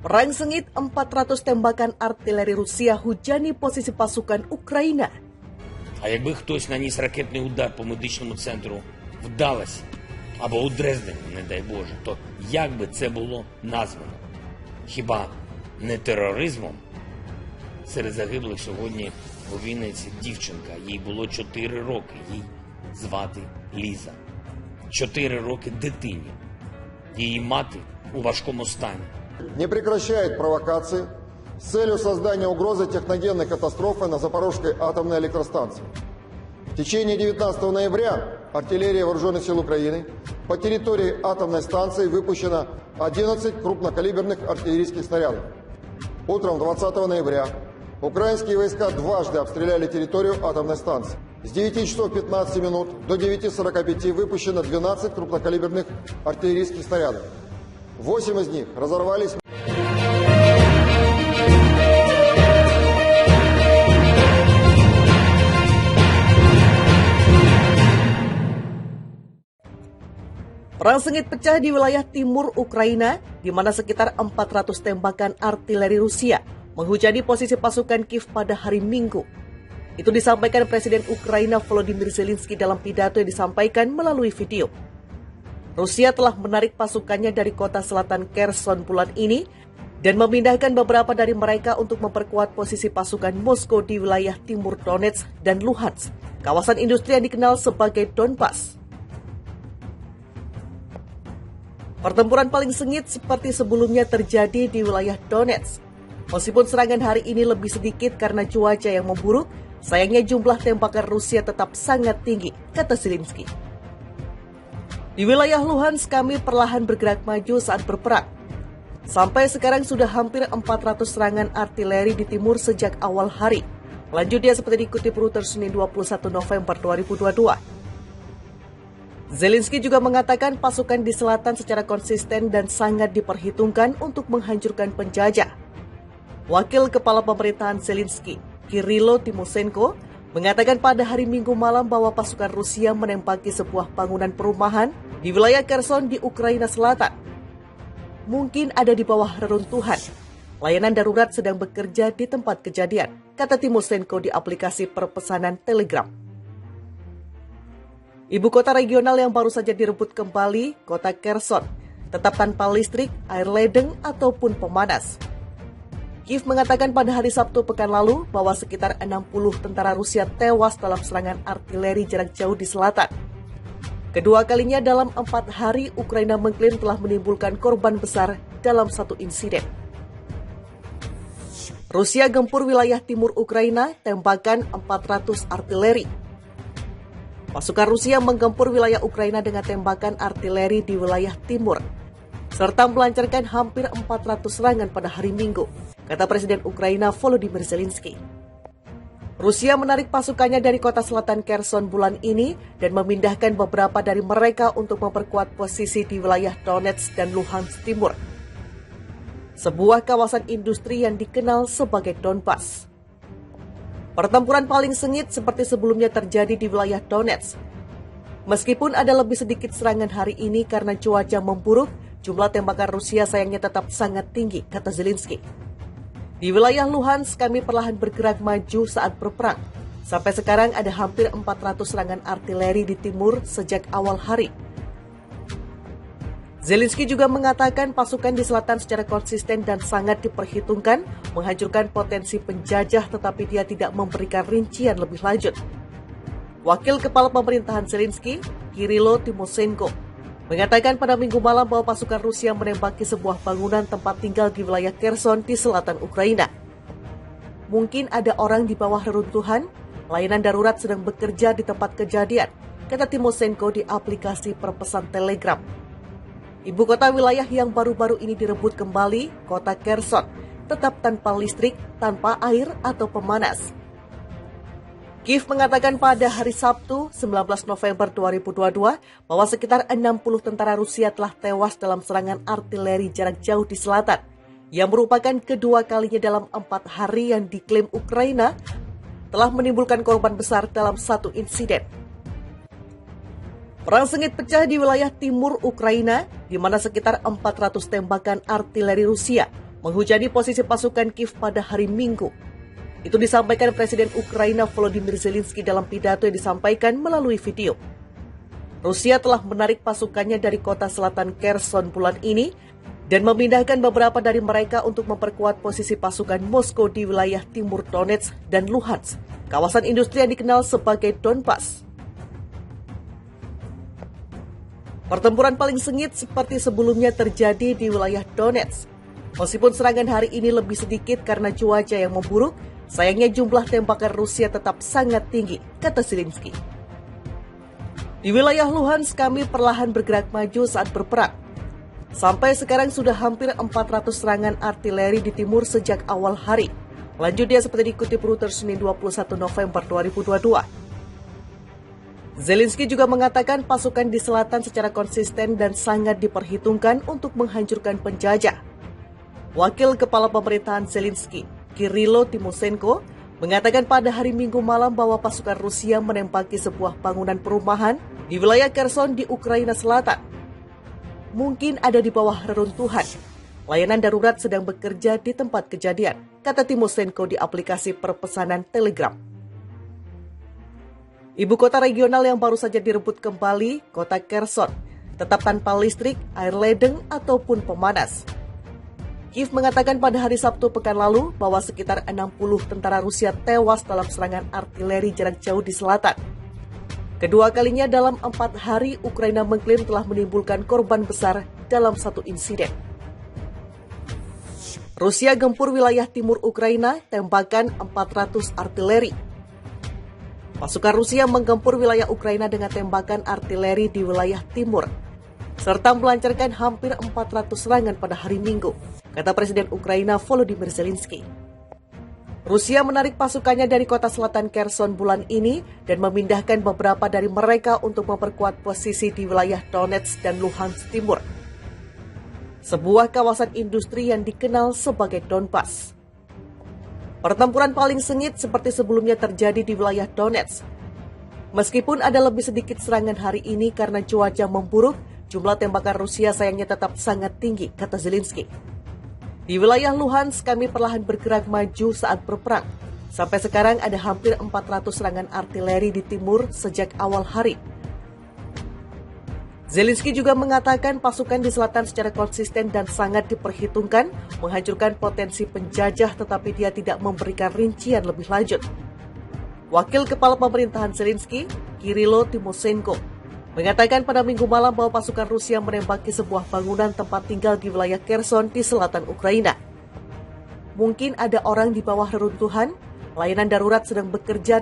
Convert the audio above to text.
Perang sengit, 400 tembakan artileri Rusia hujani posisi pasukan Ukraina. А якби хтось наніс ракетний удар по медичному центру, вдалося, або у Дрездені, не дай Боже, то як би це було названо? Хіба не тероризмом? Серед загиблих сьогодні у Вінниці дівчинка, їй було 4 роки, їй звати Ліза. 4 роки дитині. Її мати у важкому стані. Не прекращает провокации с целью создания угрозы техногенной катастрофы на Запорожской атомной электростанции. В течение 19 ноября артиллерия Вооруженных сил Украины по территории атомной станции выпущено 11 крупнокалиберных артиллерийских снарядов. Утром 20 ноября украинские войска дважды обстреляли территорию атомной станции. С 9 часов 15 минут до 9:45 выпущено 12 крупнокалиберных артиллерийских снарядов. 8 из них разорвались. Perang sengit pecah di wilayah timur Ukraina, di mana sekitar 400 tembakan artileri Rusia menghujani posisi pasukan Kiev pada hari Minggu. Itu disampaikan Presiden Ukraina Volodymyr Zelensky dalam pidato yang disampaikan melalui video. Rusia telah menarik pasukannya dari kota selatan Kherson bulan ini dan memindahkan beberapa dari mereka untuk memperkuat posisi pasukan Moskow di wilayah timur Donetsk dan Luhansk, kawasan industri yang dikenal sebagai Donbas. Pertempuran paling sengit seperti sebelumnya terjadi di wilayah Donetsk. Meskipun serangan hari ini lebih sedikit karena cuaca yang memburuk, sayangnya jumlah tembakan Rusia tetap sangat tinggi, kata Zelensky. Di wilayah Luhansk kami perlahan bergerak maju saat berperang. Sampai sekarang sudah hampir 400 serangan artileri di timur sejak awal hari. Lanjutnya seperti dikutip Reuters Senin 21 November 2022. Zelensky juga mengatakan pasukan di selatan secara konsisten dan sangat diperhitungkan untuk menghancurkan penjajah. Wakil Kepala Pemerintahan Zelensky, Kirilo Timoshenko, mengatakan pada hari Minggu malam bahwa pasukan Rusia menembaki sebuah bangunan perumahan di wilayah Kherson di Ukraina Selatan. Mungkin ada di bawah reruntuhan. Layanan darurat sedang bekerja di tempat kejadian, kata Timoshenko di aplikasi perpesanan Telegram. Ibu kota regional yang baru saja direbut kembali, kota Kherson, tetap tanpa listrik, air ledeng, ataupun pemanas. Kiev mengatakan pada hari Sabtu pekan lalu bahwa sekitar 60 tentara Rusia tewas dalam serangan artileri jarak jauh di selatan. Kedua kalinya dalam 4 hari, Ukraina mengklaim telah menimbulkan korban besar dalam satu insiden. Rusia gempur wilayah timur Ukraina, tembakan 400 artileri. Pasukan Rusia menggempur wilayah Ukraina dengan tembakan artileri di wilayah timur, serta melancarkan hampir 400 serangan pada hari Minggu, kata Presiden Ukraina Volodymyr Zelensky. Rusia menarik pasukannya dari kota selatan Kherson bulan ini dan memindahkan beberapa dari mereka untuk memperkuat posisi di wilayah Donetsk dan Luhansk Timur, sebuah kawasan industri yang dikenal sebagai Donbas. Pertempuran paling sengit seperti sebelumnya terjadi di wilayah Donetsk. Meskipun ada lebih sedikit serangan hari ini karena cuaca memburuk, jumlah tembakan Rusia sayangnya tetap sangat tinggi, kata Zelensky. Di wilayah Luhansk kami perlahan bergerak maju saat berperang. Sampai sekarang ada hampir 400 serangan artileri di timur sejak awal hari. Zelensky juga mengatakan pasukan di selatan secara konsisten dan sangat diperhitungkan menghancurkan potensi penjajah, tetapi dia tidak memberikan rincian lebih lanjut. Wakil Kepala Pemerintahan Zelensky, Kirilo Timoshenko, mengatakan pada Minggu malam bahwa pasukan Rusia menembaki sebuah bangunan tempat tinggal di wilayah Kherson di selatan Ukraina. Mungkin ada orang di bawah reruntuhan, layanan darurat sedang bekerja di tempat kejadian, kata Timoshenko di aplikasi perpesan Telegram. Ibu kota wilayah yang baru-baru ini direbut kembali, kota Kherson, tetap tanpa listrik, tanpa air atau pemanas. Kiev mengatakan pada hari Sabtu, 19 November 2022, bahwa sekitar 60 tentara Rusia telah tewas dalam serangan artileri jarak jauh di selatan, yang merupakan kedua kalinya dalam 4 hari yang diklaim Ukraina telah menimbulkan korban besar dalam satu insiden. Perang sengit pecah di wilayah timur Ukraina, di mana sekitar 400 tembakan artileri Rusia menghujani posisi pasukan Kiev pada hari Minggu. Itu disampaikan Presiden Ukraina Volodymyr Zelensky dalam pidato yang disampaikan melalui video. Rusia telah menarik pasukannya dari kota selatan Kherson bulan ini dan memindahkan beberapa dari mereka untuk memperkuat posisi pasukan Moskow di wilayah timur Donetsk dan Luhansk, kawasan industri yang dikenal sebagai Donbas. Pertempuran paling sengit seperti sebelumnya terjadi di wilayah Donetsk. Meskipun serangan hari ini lebih sedikit karena cuaca yang memburuk, sayangnya jumlah tembakan Rusia tetap sangat tinggi, kata Zelensky. Di wilayah Luhansk kami perlahan bergerak maju saat berperang. Sampai sekarang sudah hampir 400 serangan artileri di timur sejak awal hari. Lanjut dia seperti dikutip Reuters Senin 21 November 2022. Zelensky juga mengatakan pasukan di selatan secara konsisten dan sangat diperhitungkan untuk menghancurkan penjajah. Wakil Kepala Pemerintahan Zelensky, Kirilo Timoshenko, mengatakan pada hari Minggu malam bahwa pasukan Rusia menembaki sebuah bangunan perumahan di wilayah Kherson di Ukraina Selatan. Mungkin ada di bawah reruntuhan. Layanan darurat sedang bekerja di tempat kejadian, kata Timoshenko di aplikasi perpesanan Telegram. Ibu kota regional yang baru saja direbut kembali, kota Kherson, tetap tanpa listrik, air ledeng, ataupun pemanas. Kiev mengatakan pada hari Sabtu pekan lalu bahwa sekitar 60 tentara Rusia tewas dalam serangan artileri jarak jauh di selatan. Kedua kalinya dalam 4 hari, Ukraina mengklaim telah menimbulkan korban besar dalam satu insiden. Rusia gempur wilayah timur Ukraina, tembakan 400 artileri. Pasukan Rusia menggempur wilayah Ukraina dengan tembakan artileri di wilayah timur, serta melancarkan hampir 400 serangan pada hari Minggu, kata Presiden Ukraina Volodymyr Zelensky. Rusia menarik pasukannya dari kota selatan Kherson bulan ini dan memindahkan beberapa dari mereka untuk memperkuat posisi di wilayah Donetsk dan Luhansk Timur, sebuah kawasan industri yang dikenal sebagai Donbas. Pertempuran paling sengit seperti sebelumnya terjadi di wilayah Donetsk. Meskipun ada lebih sedikit serangan hari ini karena cuaca memburuk, jumlah tembakan Rusia sayangnya tetap sangat tinggi, kata Zelensky. Di wilayah Luhansk kami perlahan bergerak maju saat berperang. Sampai sekarang ada hampir 400 serangan artileri di timur sejak awal hari. Zelensky juga mengatakan pasukan di selatan secara konsisten dan sangat diperhitungkan menghancurkan potensi penjajah, tetapi dia tidak memberikan rincian lebih lanjut. Wakil Kepala Pemerintahan Zelensky, Kirilo Timoshenko, mengatakan pada Minggu malam bahwa pasukan Rusia menembaki sebuah bangunan tempat tinggal di wilayah Kherson di selatan Ukraina. Mungkin ada orang di bawah reruntuhan, layanan darurat sedang bekerja